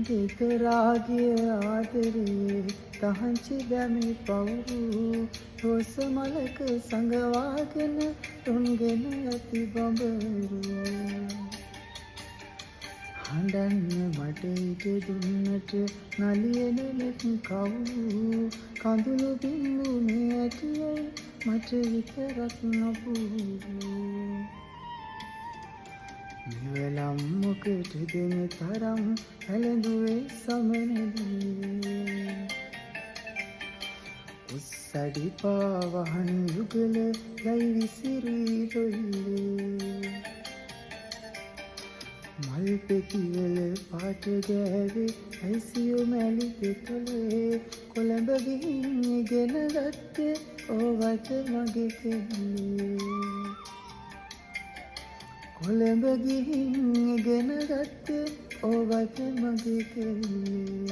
දෙක රාගය ආදරේ තහංචි දැමි පවුරු රෝස මලක සඟවාගෙන තුන්ගෙන ඇති බඹරු හඬන්න මට ඉඩ දුන්නට නලියන නෙත් කවුරු කඳුළු බින්දුනේ ඇටියයි මට විතරක් නොපුරු මෙවලම් මොකට දෙන තරම් හැලඳුවේ සමනදී උස්සඩි පාවහන් යුගල යයි විසිරී දොල්ලේ මල් පෙතිවල පාට ගෑවේ ඇසියු මැලි පෙතලේ කොළඹ ගිහින් ඉගෙන ගත්තේ ඕවට මගේ කෙල්ලේ කොළඹ ගිහින් ඉගෙන ගත්තේ ඕවට මගේ කෙල්ලේ